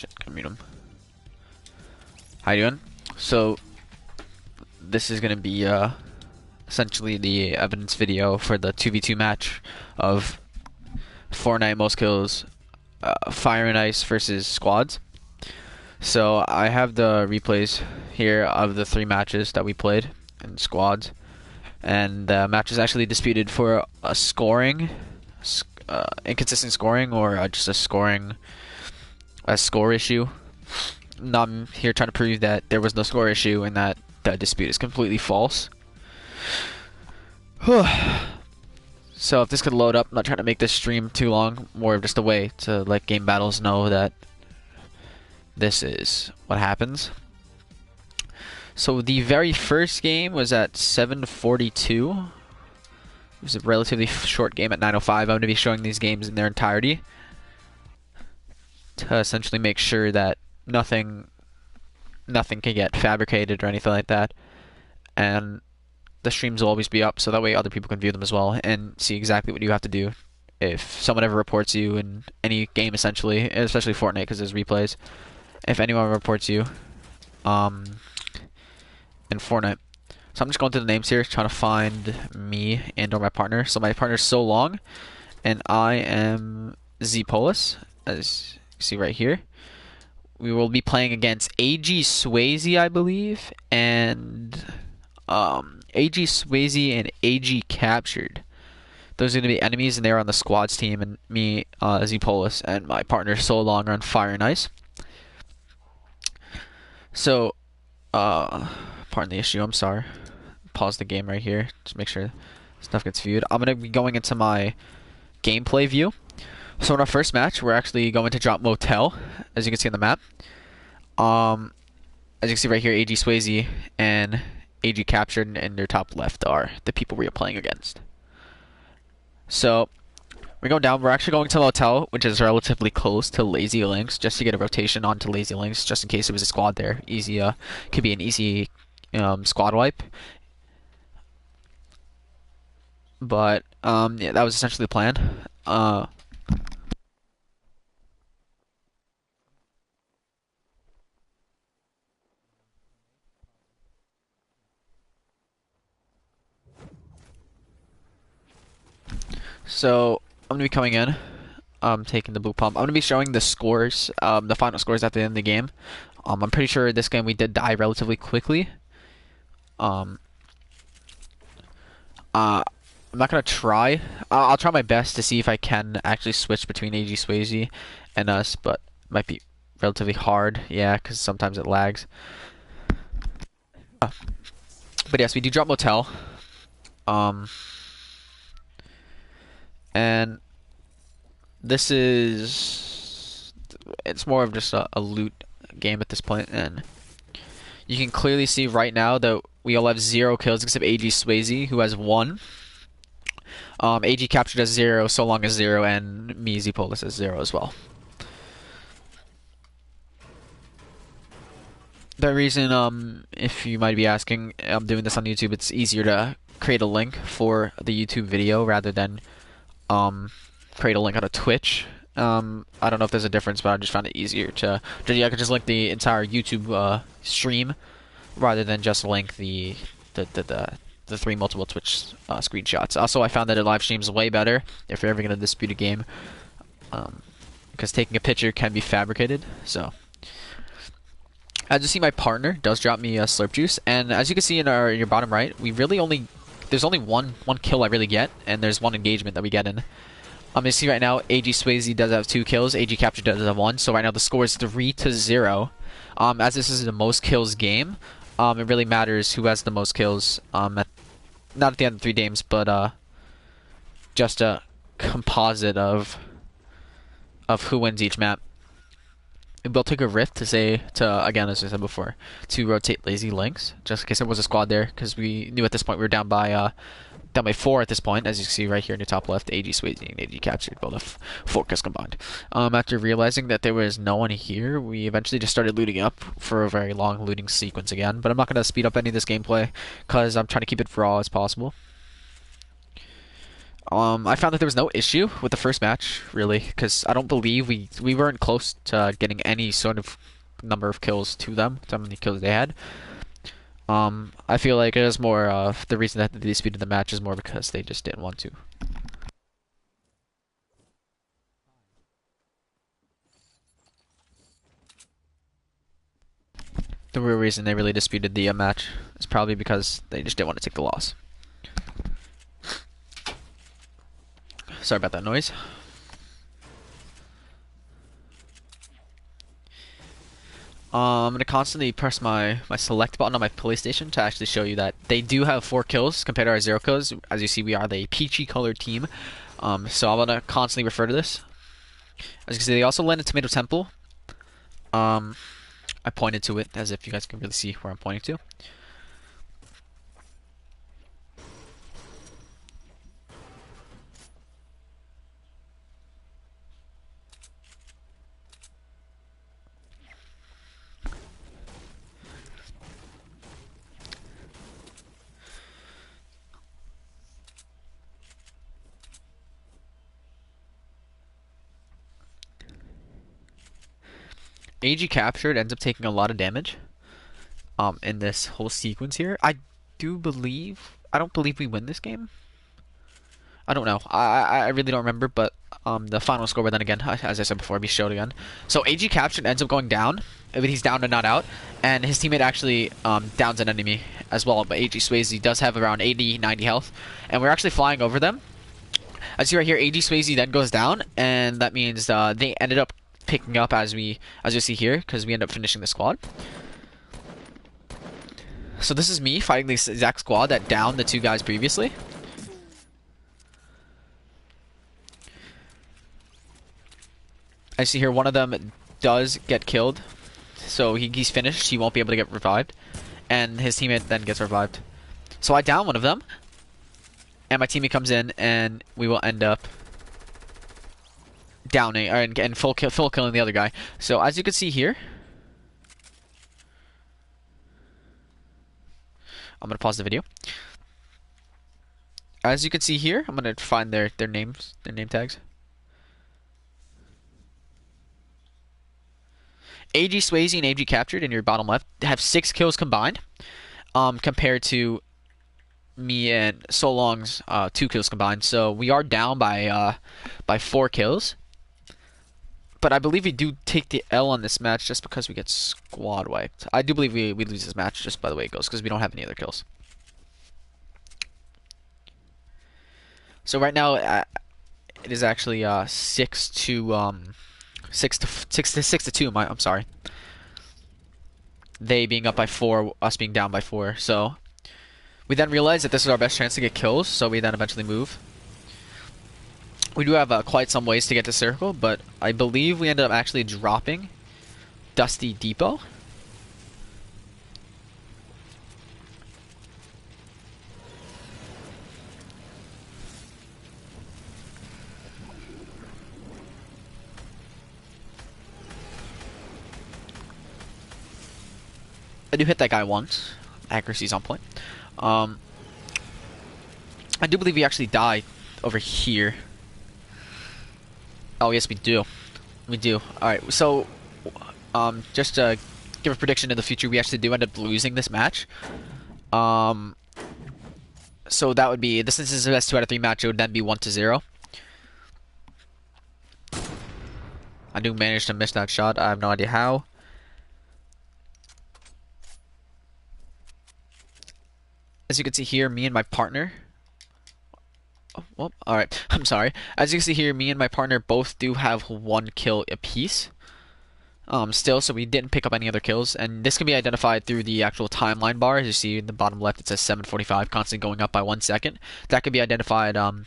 shit, can mute him. How you doing? So this is gonna be essentially the evidence video for the 2v2 match of Fortnite most kills, Fire and Ice versus Squxdz. So I have the replays here of the 3 matches that we played in Squxdz, and the match is actually disputed for a scoring, inconsistent scoring, or just a score issue. I'm here trying to prove that there was no score issue and that the dispute is completely false. So if this could load up, I'm not trying to make this stream too long, more of just a way to let GameBattles know that this is what happens. So the very first game was at 7:42. It was a relatively short game at 9:05. I'm going to be showing these games in their entirety to essentially make sure that nothing can get fabricated or anything like that, and the streams will always be up so that way other people can view them as well and see exactly what you have to do if someone ever reports you in any game, essentially, especially Fortnite because there's replays. If anyone reports you in Fortnite. So I'm just going through the names here, trying to find me and or my partner. So my partner's So Long, and I am Squxdz, as you see right here. We will be playing against Squxdz, I believe, and Squxdz and Captured. Those are going to be enemies, and they're on the Squxdz team, and me, Squxdz, and my partner So Long are on Fire and Ice. So, pardon the issue, I'm sorry. Pause the game right here, just make sure stuff gets viewed. I'm going to be going into my gameplay view. So in our first match, we're actually going to drop Motel, as you can see on the map. As you can see right here, Squxdz and Captured, and their top left are the people we are playing against. So we're going down. We're actually going to Motel, which is relatively close to Lazy Links, just to get a rotation onto Lazy Links, just in case there was a squad there. Easy, could be an easy squad wipe. But yeah, that was essentially the plan. So I'm gonna be coming in, taking the blue pump. I'm gonna be showing the scores, the final scores at the end of the game. I'm pretty sure this game we did die relatively quickly. I'm not gonna try. I'll try my best to see if I can actually switch between Squxdz and us, but it might be relatively hard. Yeah, because sometimes it lags. But yes, we do drop Motel. And this is, it's more of just a loot game at this point, and you can clearly see right now that we all have 0 kills except Squxdz, who has 1. Captured has 0, So Long as 0, and me, Squxdz, has 0 as well. The reason, if you might be asking, I'm doing this on YouTube, it's easier to create a link for the YouTube video rather than create a link on a Twitch. I don't know if there's a difference, but I just found it easier to I could just link the entire YouTube stream rather than just link the 3 multiple Twitch screenshots. Also, I found that it live streams way better if you're ever going to dispute a game, because taking a picture can be fabricated. So as you see, my partner does drop me a slurp juice, and as you can see in your bottom right, we really there's only one kill I really get, and there's 1 engagement that we get in. You see right now, Squxdz does have 2 kills, Captured does have 1, so right now the score is 3-0. As this is the most kills game, it really matters who has the most kills, not at the end of 3 games, but just a composite of who wins each map. We'll take a rift again, as I said before, to rotate Lazy Links, just in case there was a squad there, because we knew at this point we were down by 4 at this point, as you can see right here in the top left, Squxdz and Captured, both have 4 kills combined. After realizing that there was no one here, we eventually just started looting up for a very long looting sequence again, but I'm not going to speed up any of this gameplay, because I'm trying to keep it raw as possible. I found that there was no issue with the first match, really, because I don't believe we weren't close to getting any sort of number of kills to them, how many kills they had. I feel like it is more the reason that they disputed the match is more because they just didn't want to. The real reason they really disputed the match is probably because they just didn't want to take the loss. Sorry about that noise. I'm gonna constantly press my select button on my PlayStation to actually show you that they do have 4 kills compared to our 0 kills. As you see, we are the peachy colored team. So I'm gonna constantly refer to this. As you can see, they also landed Tomato Temple. I pointed to it as if you guys can really see where I'm pointing to. AG captured ends up taking a lot of damage in this whole sequence here. I don't believe we win this game. I don't know. I really don't remember, but the final score, but then again, as I said before, be showed again. So AG captured ends up going down, but he's down and not out, and his teammate actually downs an enemy as well, but Squxdz does have around 80, 90 health, and we're actually flying over them. As you see right here, Squxdz then goes down, and that means they ended up picking up as you see here, because we end up finishing the squad. So this is me fighting the exact squad that downed the 2 guys previously. I see here one of them does get killed, so he's finished. He won't be able to get revived, and his teammate then gets revived. So I down one of them, and my teammate comes in, and we will end up downing and full killing the other guy. So as you can see here, I'm gonna pause the video. As you can see here, I'm gonna find their name tags. AG Squxdz and AG captured in your bottom left have 6 kills combined, compared to me and So Long's 2 kills combined. So we are down by 4 kills. But I believe we do take the L on this match just because we get squad wiped. I do believe we lose this match just by the way it goes, because we don't have any other kills. So right now it is actually 6 to 2. I'm sorry. They being up by 4, us being down by 4. So we then realize that this is our best chance to get kills, so we then eventually move. We do have quite some ways to get to circle, but I believe we ended up actually dropping Dusty Depot. I do hit that guy once. Accuracy's on point. I do believe we actually died over here. Oh, yes, we do. We do. Alright, so, just to give a prediction in the future, we actually do end up losing this match. So that would be, this is the best 2 out of 3 match, it would then be 1-0. I do manage to miss that shot, I have no idea how. As you can see here, me and my partner... Oh, well, alright, I'm sorry. As you can see here, me and my partner both do have 1 kill apiece. Still, so we didn't pick up any other kills, and this can be identified through the actual timeline bar. As you see in the bottom left, it says 7:45, constantly going up by 1 second. That can be identified when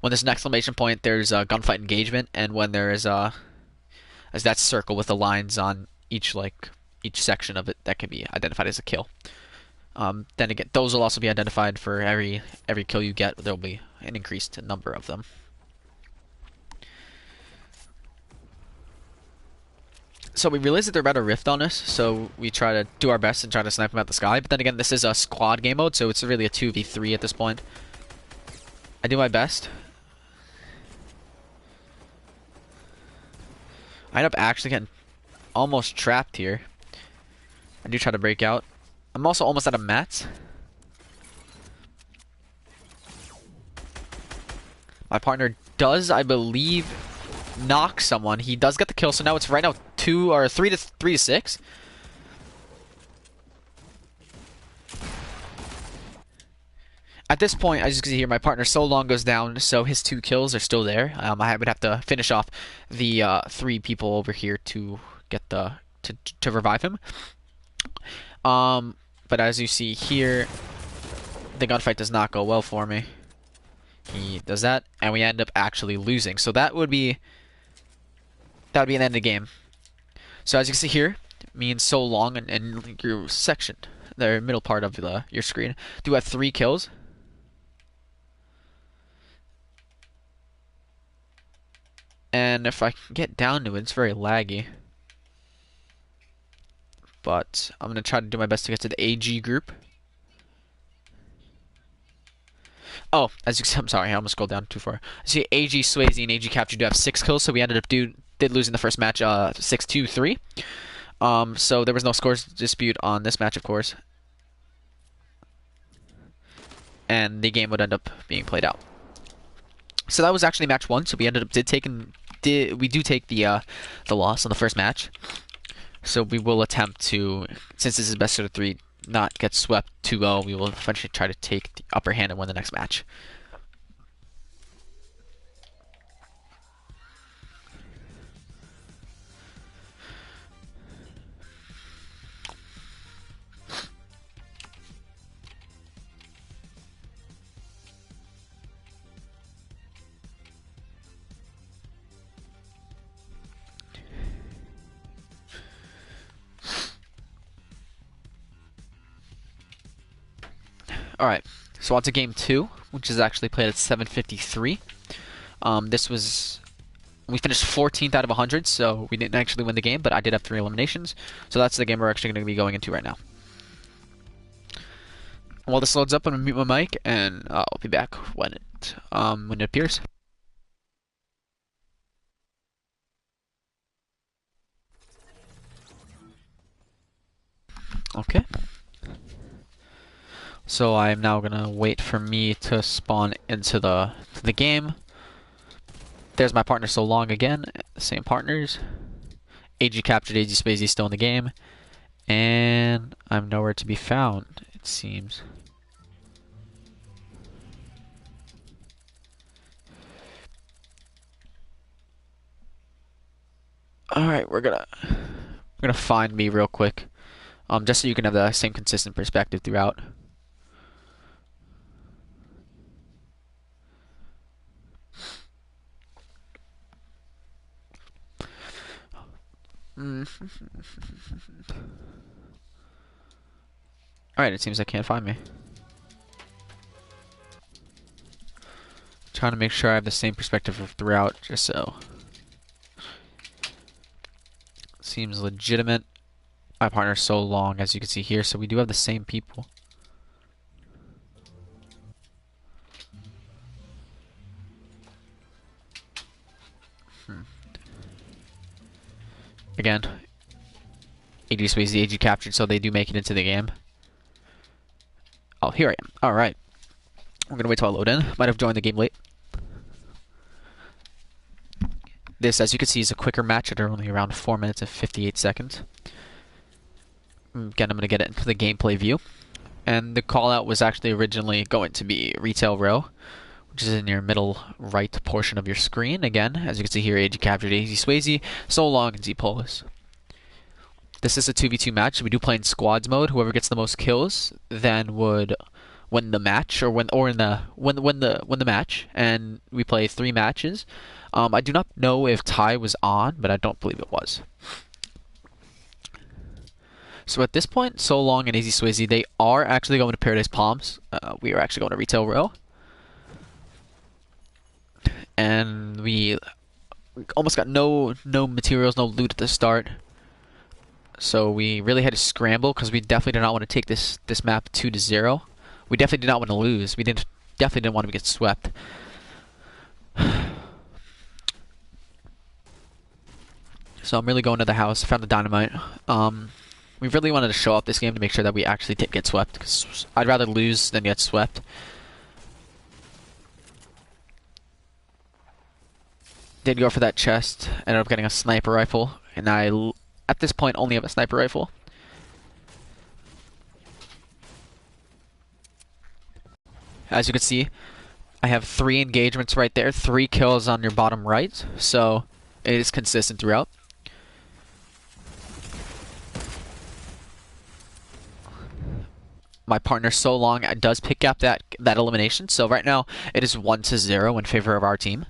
there's an exclamation point, there's a gunfight engagement, and when there is as that circle with the lines on each section of it, that can be identified as a kill. Then again, those will also be identified for every kill you get. There will be an increased number of them. So we realize that they're about to rift on us, so we try to do our best and try to snipe them out the sky. But then again, this is a squad game mode, so it's really a 2v3 at this point. I do my best, I end up actually getting almost trapped here. I do try to break out. I'm also almost out of mats. My partner does, I believe, knock someone. He does get the kill, so now it's right now 3-6. At this point, as you can see here, my partner so long goes down, so his 2 kills are still there. I would have to finish off the 3 people over here to get to revive him. But as you see here, the gunfight does not go well for me. He does that, and we end up actually losing. So that would be an end of the game. So as you can see here, me and So Long and your section, the middle part of your screen, do have 3 kills. And if I can get down to it, it's very laggy. But I'm going to try to do my best to get to the AG group. Oh, as you can see, I'm sorry, I almost scrolled down too far. See, AG Squxdz and AG Capture do have 6 kills, so we ended up did losing the first match 6-2-3. So there was no scores dispute on this match, of course. And the game would end up being played out. So that was actually match 1, so we ended up take the loss on the first match. So we will attempt to, since this is best of 3, not get swept 2-0. We will eventually try to take the upper hand and win the next match. Alright, so on to game 2, which is actually played at 7:53. We finished 14th out of 100, so we didn't actually win the game, but I did have 3 eliminations. So that's the game we're actually going to be going into right now. While this loads up, I'm going to mute my mic, and I'll be back when it appears. Okay. So I'm now gonna wait for me to spawn into the game. There's my partner So Long again, same partners. AG captured, AG Squxdz still in the game, and I'm nowhere to be found, it seems. All right, we're gonna find me real quick, just so you can have the same consistent perspective throughout. Alright, it seems I can't find me. Trying to make sure I have the same perspective throughout, just so. Seems legitimate. My partner's So Long, as you can see here, so we do have the same people. Again, AG Squxdz, AG captured, so they do make it into the game. Oh, here I am. Alright. We're gonna wait till I load in. Might have joined the game late. This, as you can see, is a quicker match at only around 4 minutes and 58 seconds. Again, I'm gonna get it into the gameplay view. And the call out was actually originally going to be Retail Row, which is in your middle right portion of your screen. Again, as you can see here, AG captured, AG Squxdz, So Long, and Z-Polis. This is a 2v2 match. We do play in squads mode. Whoever gets the most kills then would win the match, or win the match. And we play 3 matches. I do not know if tie was on, but I don't believe it was. So at this point, So Long and AG Squxdz, they are actually going to Paradise Palms. We are actually going to Retail Row. And we almost got no materials, no loot at the start. So we really had to scramble because we definitely did not want to take this map 2-0. We definitely did not want to lose. We definitely didn't want to get swept. So I'm really going to the house. Found the dynamite. We really wanted to show up this game to make sure that we actually did get swept, because I'd rather lose than get swept. Did go for that chest. Ended up getting a sniper rifle, and I, at this point, only have a sniper rifle. As you can see, I have 3 engagements right there, 3 kills on your bottom right, so it is consistent throughout. My partner So Long does pick up that elimination, so right now it is 1-0 in favor of our team.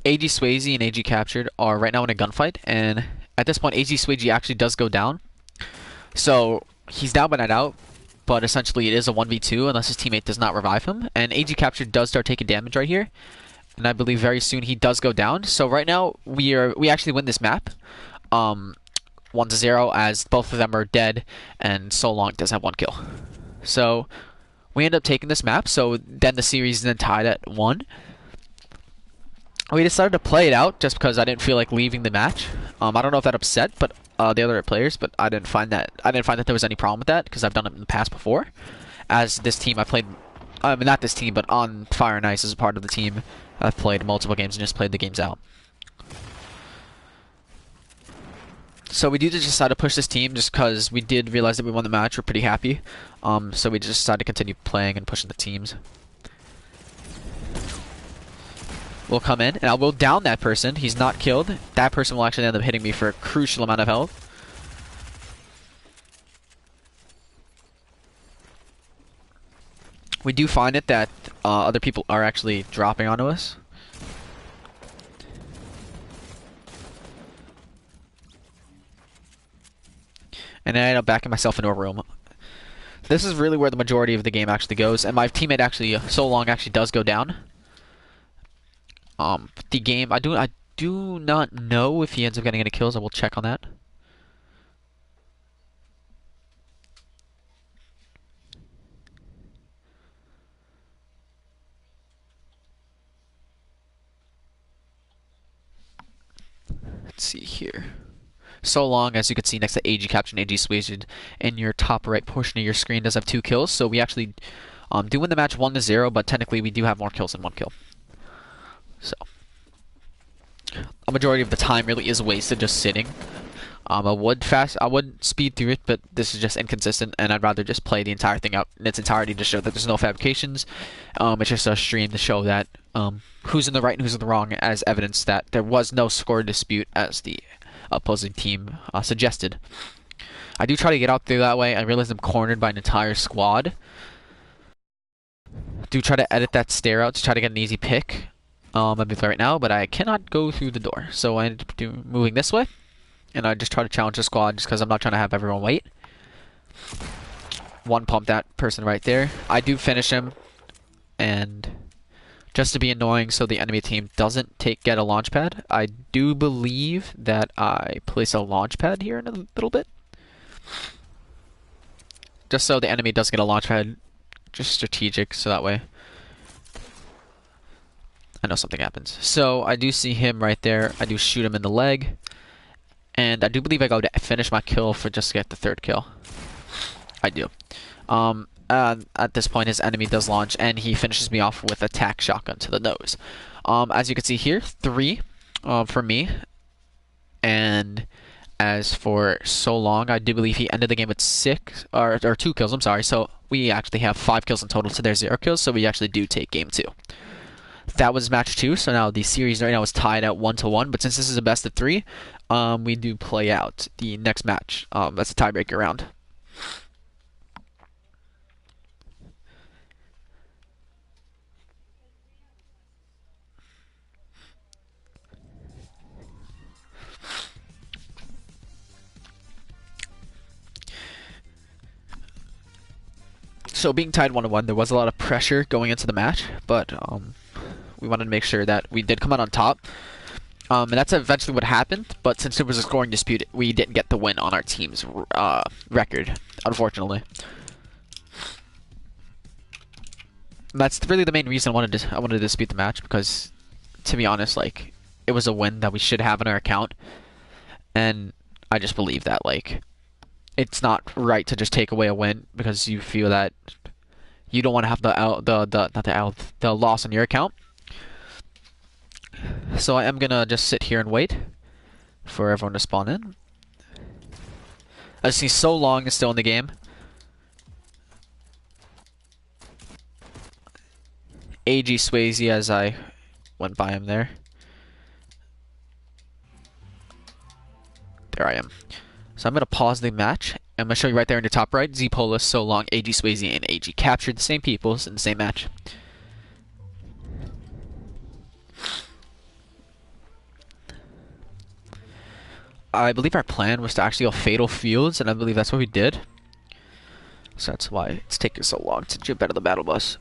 AG Squxdz and AG Captured are right now in a gunfight, and at this point AG Squxdz actually does go down. So he's down but not out, but essentially it is a 1v2 unless his teammate does not revive him. And AG Captured does start taking damage right here, and I believe very soon he does go down. So right now we actually win this map, 1-0, as both of them are dead, and So Long does have 1 kill. So we end up taking this map. So then the series is then tied at 1. We decided to play it out just because I didn't feel like leaving the match. I don't know if that upset but the other players, but I didn't find that there was any problem with that, because I've done it in the past before. As this team I played, not this team, but on Fire and Ice as a part of the team, I've played multiple games and just played the games out. So we did just decide to push this team just because we did realize that we won the match. We're pretty happy. So we just decided to continue playing and pushing the teams. Will come in, and I will down that person. He's not killed. That person will actually end up hitting me for a crucial amount of health. We do find it that other people are actually dropping onto us. And I end up backing myself into a room. This is really where the majority of the game actually goes, and my teammate actually, So Long, actually does go down. The game, I do not know if he ends up getting any kills. I will check on that. Let's see here. So Long, as you can see next to AG Captured and AG Squxdz, in your top right portion of your screen, does have 2 kills. So we actually do win the match 1-0, but technically we do have more kills than 1 kill. So a majority of the time really is wasted just sitting. I would speed through it, but this is just inconsistent, and I'd rather just play the entire thing out in its entirety to show that there's no fabrications. It's just a stream to show that who's in the right and who's in the wrong, as evidence that there was no score dispute as the opposing team suggested. I do try to get out there that way. I realize I'm cornered by an entire squad. Do try to edit that stare out to try to get an easy pick. I'm right now, but I cannot go through the door, so I ended up moving this way, and I just try to challenge the squad just because I'm not trying to have everyone wait. One pump that person right there. I do finish him, and just to be annoying so the enemy team doesn't get a launch pad, I do believe that I place a launch pad here in a little bit. Just so the enemy does get a launch pad, just strategic, so that way I know something happens. So I do see him right there. I do shoot him in the leg, and I do believe I go to finish my kill for just to get the 3rd kill. I do. At this point, his enemy does launch, and he finishes me off with a tac shotgun to the nose. As you can see here, 3 for me. And as for So Long, I do believe he ended the game with 6 or 2 kills. I'm sorry. So we actually have 5 kills in total to their 0 kills. So we actually do take game 2. That was match 2. So now the series right now is tied at 1-1. But since this is a best of 3, we do play out the next match. That's a tiebreaker round. So being tied 1-1, there was a lot of pressure going into the match, but we wanted to make sure that we did come out on top. And that's eventually what happened. But since it was a scoring dispute, we didn't get the win on our team's record, unfortunately. And that's really the main reason I wanted to dispute the match, because, to be honest, like, it was a win that we should have in our account, and I just believe that, like, it's not right to just take away a win because you feel that you don't want to have the loss on your account. So I am gonna just sit here and wait for everyone to spawn in. I see So Long is still in the game. Squxdz as I went by him there. There I am. So I'm gonna pause the match. I'm gonna show you right there in the top right. Z-Polis, So Long, Squxdz, and AG captured the same peoples in the same match. I believe our plan was to actually go Fatal Fields, and I believe that's what we did. So that's why it's taking so long to jump out of the battle bus.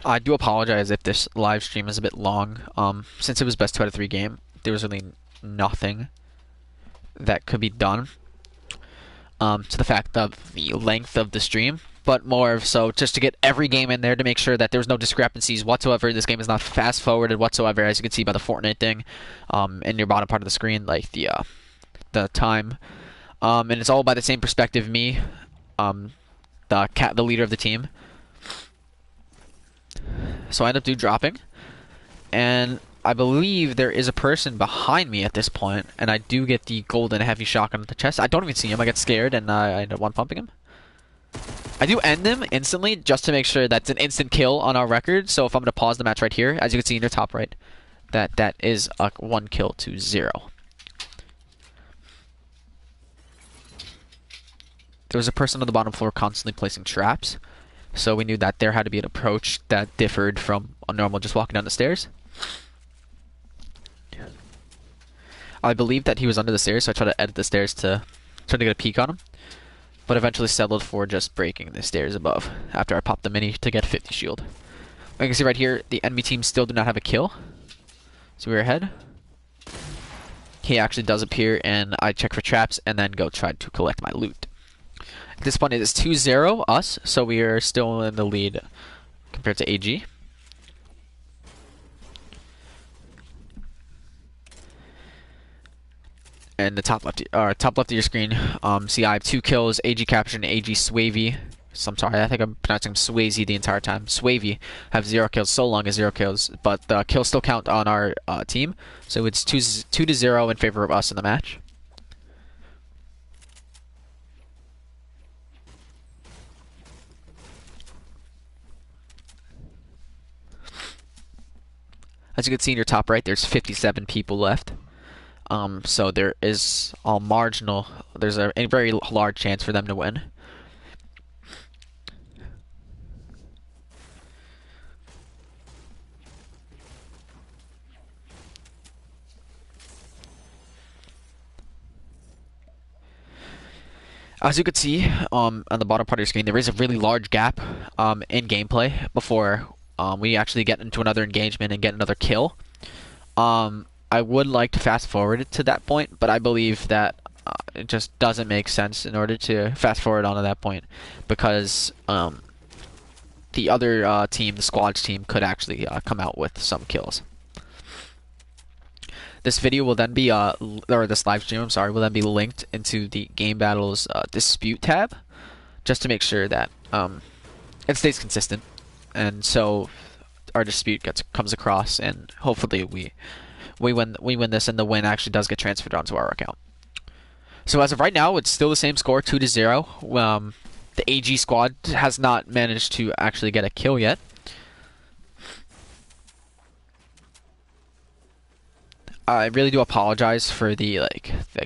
I do apologize if this live stream is a bit long. Since it was best 2 out of 3 game, there was really nothing that could be done to the fact of the length of the stream, but more so just to get every game in there to make sure that there's no discrepancies whatsoever. This game is not fast forwarded whatsoever, as you can see by the Fortnite thing in your bottom part of the screen, like the time, and it's all by the same perspective. Me, the leader of the team. So I end up dropping, and I believe there is a person behind me at this point, and I do get the golden heavy shotgun at the chest. I don't even see him. I get scared, and I end up one-pumping him. I do end him instantly, just to make sure that's an instant kill on our record. So if I'm going to pause the match right here, as you can see in your top right, that is a 1 kill to 0. There was a person on the bottom floor constantly placing traps, so we knew that there had to be an approach that differed from a normal just walking down the stairs. I believe that he was under the stairs, so I tried to edit the stairs to try to get a peek on him, but eventually settled for just breaking the stairs above after I popped the mini to get 50 shield. You can see right here, the enemy team still do not have a kill, so we're ahead. He actually does appear, and I check for traps and then go try to collect my loot. At this point, it is 2-0 us, so we are still in the lead compared to AG. And the top left of your screen, see I have 2 kills, AG captured and AG Squxdz. So I'm sorry, I think I'm pronouncing him Squxdz the entire time. Squxdz have 0 kills, So Long as 0 kills, but the kills still count on our team. So it's 2-0 in favor of us in the match. As you can see in your top right, there's 57 people left. So there is there's a very large chance for them to win. As you can see on the bottom part of your screen, there is a really large gap in gameplay before we actually get into another engagement and get another kill. I would like to fast forward it to that point, but I believe that it just doesn't make sense in order to fast forward on to that point, because the other team, the Squxdz team, could actually come out with some kills. This video will then be, or this live stream, I'm sorry, will then be linked into the GameBattles dispute tab, just to make sure that it stays consistent, and so our dispute comes across, and hopefully we win this, and the win actually does get transferred onto our account. So as of right now, it's still the same score, 2-0. The AG squad has not managed to actually get a kill yet. I really do apologize for the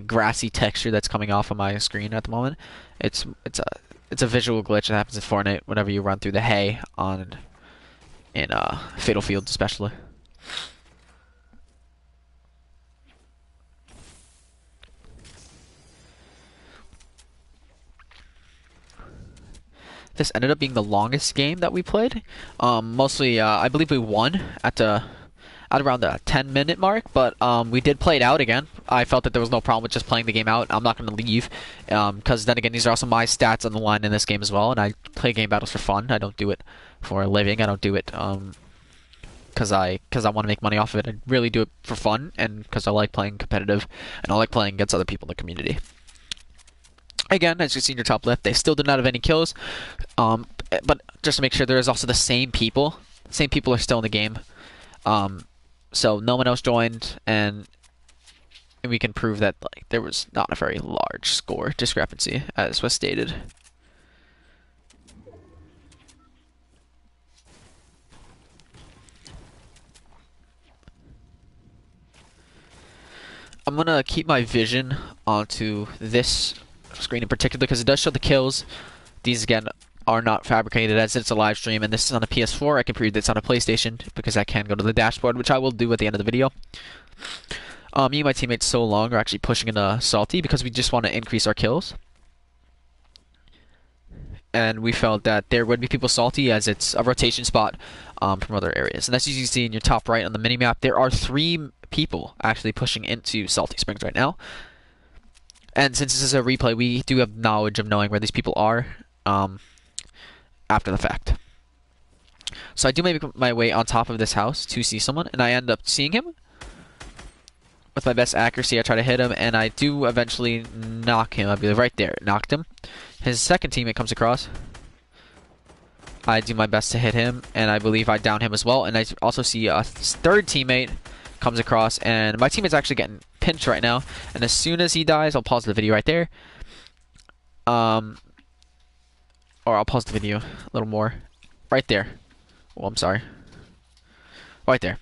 grassy texture that's coming off of my screen at the moment. It's a visual glitch that happens in Fortnite whenever you run through the hay in Fatal Fields especially. this ended up being the longest game that we played. Mostly, I believe we won at around the 10-minute mark, but we did play it out again. I felt that there was no problem with just playing the game out. I'm not going to leave, because then again, these are also my stats on the line in this game as well, and I play game battles for fun. I don't do it for a living. I don't do it because I want to make money off of it. I really do it for fun, and because I like playing competitive, and I like playing against other people in the community. Again, as you see in your top left, they still did not have any kills, but just to make sure, there is also the same people. The same people are still in the game. So no one else joined, and we can prove that like there was not a very large score discrepancy, as was stated. I'm gonna keep my vision onto this screen in particular because it does show the kills. These again are not fabricated, as it's a live stream, and this is on a PS4. I can prove it's on a PlayStation because I can go to the dashboard, which I will do at the end of the video. Me and my teammates So Long are actually pushing into Salty because we just want to increase our kills. And we felt that there would be people Salty, as it's a rotation spot from other areas. And as you can see in your top right on the minimap, there are 3 people actually pushing into Salty Springs right now. And since this is a replay, we do have knowledge of knowing where these people are after the fact. So I do make my way on top of this house to see someone, and I end up seeing him. With my best accuracy, I try to hit him, and I do eventually knock him. I believe right there, knocked him. His second teammate comes across. I do my best to hit him, and I believe I down him as well. And I also see a third teammate comes across, and my teammate's actually getting pinched right now. And as soon as he dies, I'll pause the video right there. Or I'll pause the video a little more. Right there. Oh, I'm sorry. Right there.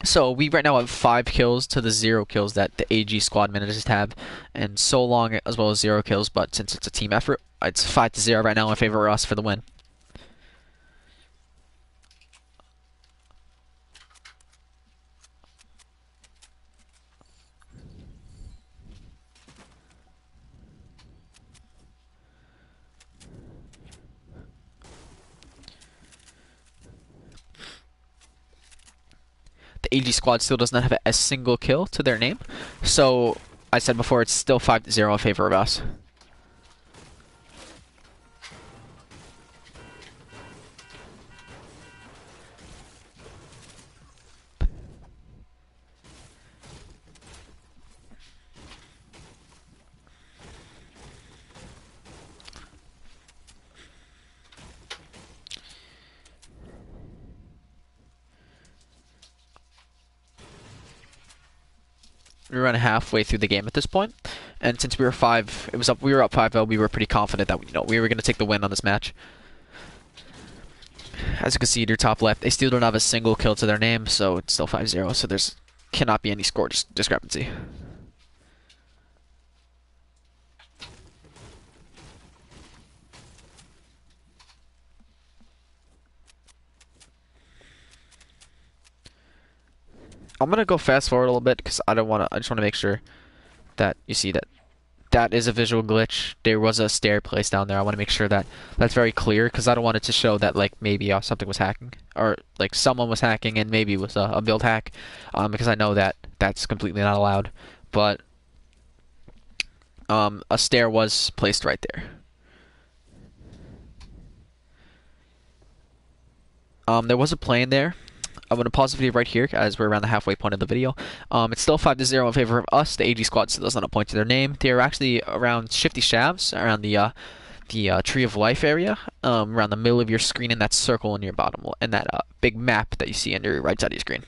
So we right now have 5 kills to the 0 kills that the AG squad managers have, and So Long as well as 0 kills. But since it's a team effort, it's 5-0 right now in favor of us for the win. The AG squad still does not have a single kill to their name, so I said before, it's still 5-0 in favor of us. We were around halfway through the game at this point, and since we were up 5-0, we were pretty confident that we were going to take the win on this match. As you can see in your top left, they still don't have a single kill to their name, so it's still 5-0, so there's cannot be any score discrepancy. I'm gonna go fast forward a little bit because I just want to make sure that you see that is a visual glitch. There was a stair placed down there. I want to make sure that that's very clear because I don't want it to show that like maybe something was hacking or like someone was hacking and maybe it was a build hack, because I know that that's completely not allowed. But a stair was placed right there. There was a plane there. I'm going to pause the video right here as we're around the halfway point of the video. It's still 5-0 in favor of us. The AG squad still does not point to their name. They're actually around Shifty Shavs, around the Tree of Life area, around the middle of your screen in that circle in your bottom, and that big map that you see on your right side of your screen.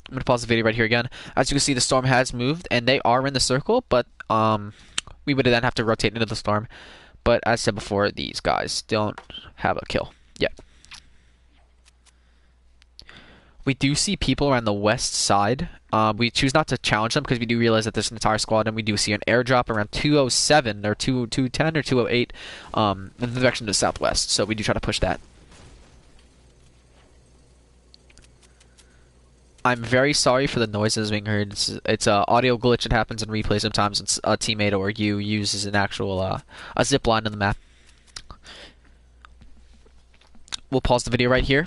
I'm gonna pause the video right here again. As you can see, the storm has moved, and they are in the circle, but we would then have to rotate into the storm. But as said before, these guys don't have a kill yet. We do see people around the west side. We choose not to challenge them because we do realize that there's an entire squad, and we do see an airdrop around 207 or 210 or 208 in the direction of the southwest. So we do try to push that. I'm very sorry for the noises being heard. It's a audio glitch that happens in replay sometimes. It's a teammate or you uses an actual a zip line in the map. We'll pause the video right here.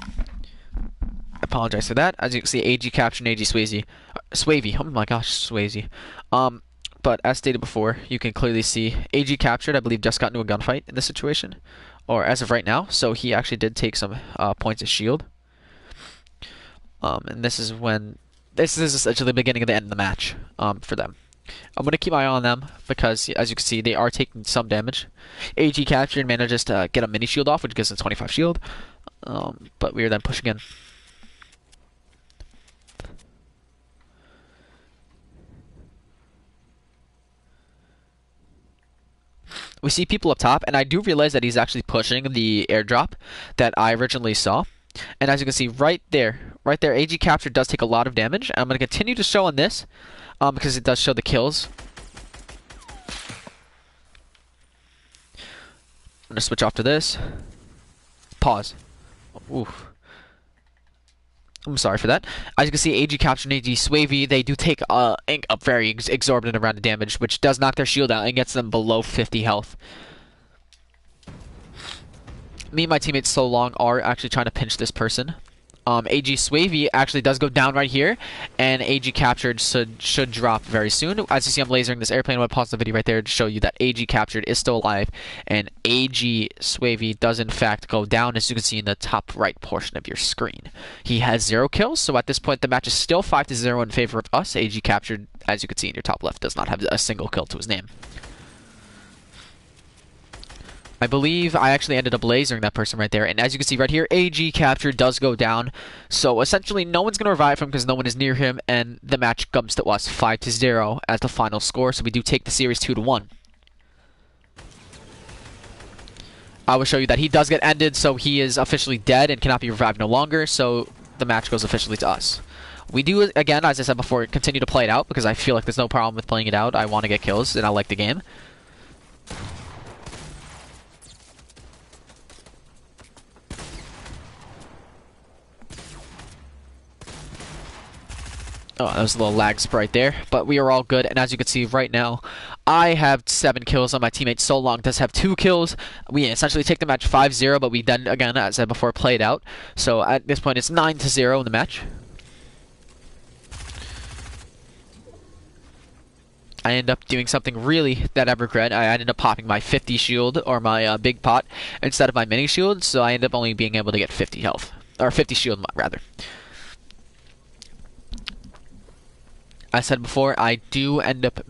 I apologize for that. As you can see, AG captured AG Swavey. Oh my gosh, Swayze. But as stated before, you can clearly see AG captured. I believe just got into a gunfight in this situation, or as of right now. So he actually did take some points of shield. And this is essentially the beginning of the end of the match for them. I'm going to keep my eye on them because, as you can see, they are taking some damage. AG captured manages to get a mini shield off, which gives them 25 shield. But we are then pushing in. We see people up top, and I do realize that he's actually pushing the airdrop that I originally saw. And as you can see right there, AG capture does take a lot of damage. And I'm going to continue to show on this because it does show the kills. I'm going to switch off to this. Pause. Oof. I'm sorry for that. As you can see, AG capture and AG Swavey, they do take a very exorbitant amount of damage, which does knock their shield out and gets them below 50 health. Me and my teammates So Long are actually trying to pinch this person. AG Swavey actually does go down right here, and AG captured should drop very soon. As you see, I'm lasering this airplane. I'm going to pause the video right there to show you that AG captured is still alive, and AG Swavey does in fact go down, as you can see in the top right portion of your screen. He has 0 kills, so at this point the match is still 5-0 in favor of us. AG captured, as you can see in your top left, does not have a single kill to his name. I believe I actually ended up lasering that person right there, and as you can see right here, AG capture does go down. So essentially, no one's going to revive him because no one is near him, and the match comes to us 5-0 as the final score. So we do take the series 2-1. I will show you that he does get ended, so he is officially dead and cannot be revived no longer. So the match goes officially to us. We do, again, as I said before, continue to play it out because I feel like there's no problem with playing it out. I want to get kills, and I like the game. Oh, that was a little lag sprite there, but we are all good. And as you can see right now, I have 7 kills on my teammate. So Long does have 2 kills. We essentially take the match 5-0, but we then, again, as I said before, played out. So at this point, it's 9-0 in the match. I ended up doing something really that I regret. I ended up popping my 50 shield, or my big pot, instead of my mini shield, so I ended up only being able to get 50 health. Or 50 shield, rather. I said before, I do end up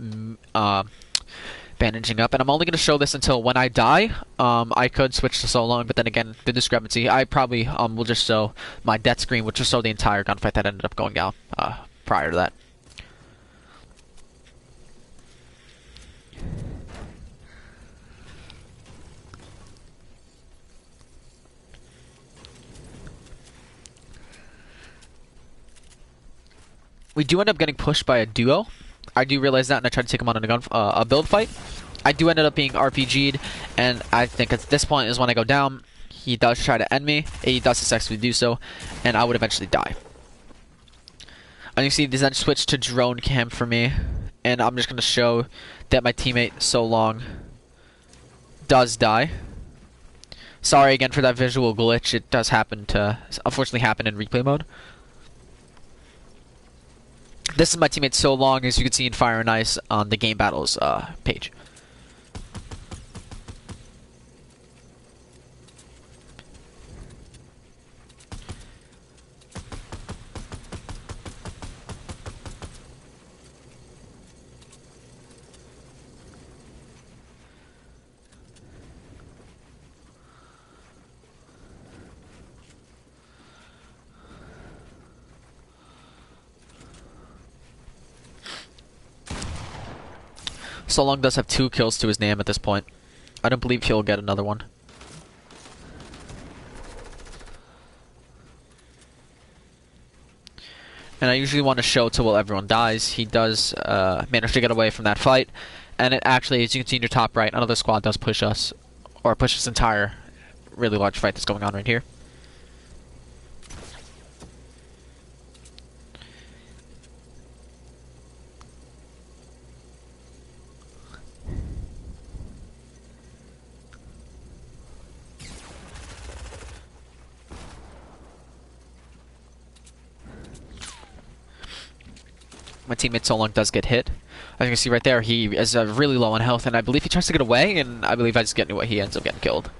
bandaging up, and I'm only going to show this until when I die. I could switch to So Long, but then again, the discrepancy, I probably will just show my death screen, which will show the entire gunfight that ended up going down prior to that. We do end up getting pushed by a duo. I do realize that, and I tried to take him on a build fight. I do end up being RPG'd, and I think at this point is when I go down. He does try to end me. He does successfully do so, and I would eventually die. And you see, this then switched to drone cam for me, and I'm just going to show that my teammate So Long does die. Sorry again for that visual glitch. It does unfortunately happen in replay mode. This is my teammate So Long, as you can see in Fire and Ice on the GameBattles page. So Long does have 2 kills to his name at this point. I don't believe he'll get another one. and I usually want to show till everyone dies. He does manage to get away from that fight, and it actually, as you can see in your top right, another squad does push us, or push this entire really large fight that's going on right here. My teammate So Long does get hit. As you can see right there, he is really low on health, and I believe he tries to get away, and I believe I just get away. He ends up getting killed.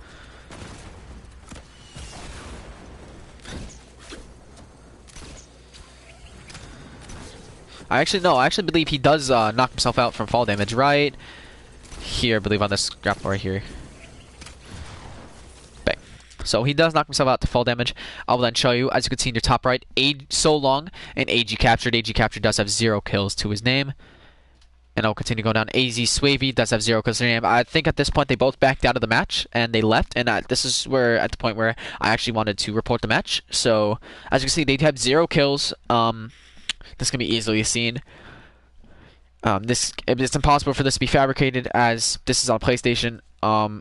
I actually believe he does knock himself out from fall damage right here, I believe, on this grapple right here. Bang. So he does knock himself out to fall damage. I will then show you, as you can see in your top right, So Long and AG Captured. AG Captured does have 0 kills to his name. And I'll continue going down. AZ Swavey does have 0 kills to their name. I think at this point they both backed out of the match and they left. And this is where, at the point where I actually wanted to report the match. So as you can see, they have 0 kills. This can be easily seen. It's impossible for this to be fabricated, as this is on PlayStation.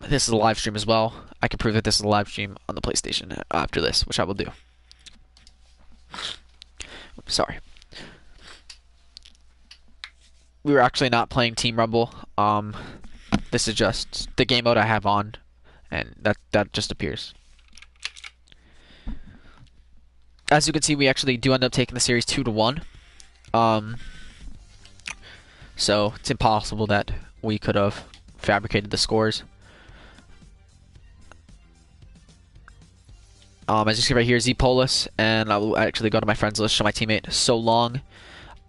This is a live stream as well. I can prove that this is a live stream on the PlayStation after this, which I will do. Sorry. We were actually not playing Team Rumble. This is just the game mode I have on, and that just appears. As you can see, we actually do end up taking the series 2-1. So it's impossible that we could have fabricated the scores. As you see right here, Z-Polis, and I will actually go to my friends list, show my teammate So Long.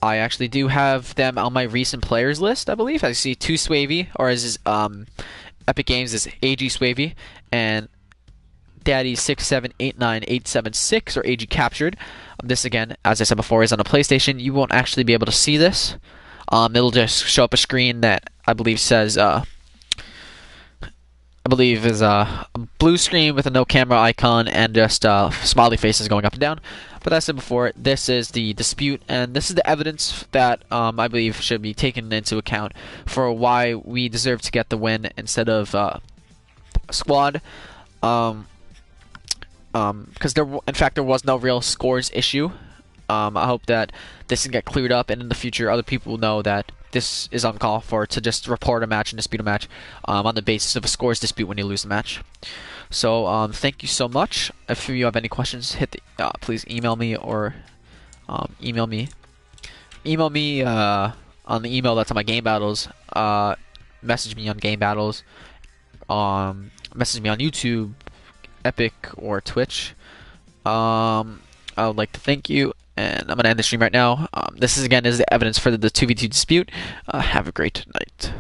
I actually do have them on my recent players list, I believe. I see 2 Swavey, or as his Epic Games is AG Swavey, and Daddy 6789876, or AG Captured. This again, as I said before, is on a PlayStation. You won't actually be able to see this. It'll just show up a screen that I believe says, is a blue screen with a no camera icon and just smiley faces going up and down. But as I said before, this is the dispute, and this is the evidence that I believe should be taken into account for why we deserve to get the win instead of squad. Because in fact, there was no real scores issue. I hope that this can get cleared up, and in the future, other people will know that this is uncalled for to just report a match and dispute a match on the basis of a scores dispute when you lose the match. So, thank you so much. If you have any questions, please email me or email me on the email that's on my Game Battles. Message me on Game Battles. Message me on YouTube, Epic, or Twitch. I would like to thank you, and I'm gonna end the stream right now. This is the evidence for the 2v2 dispute. Have a great night.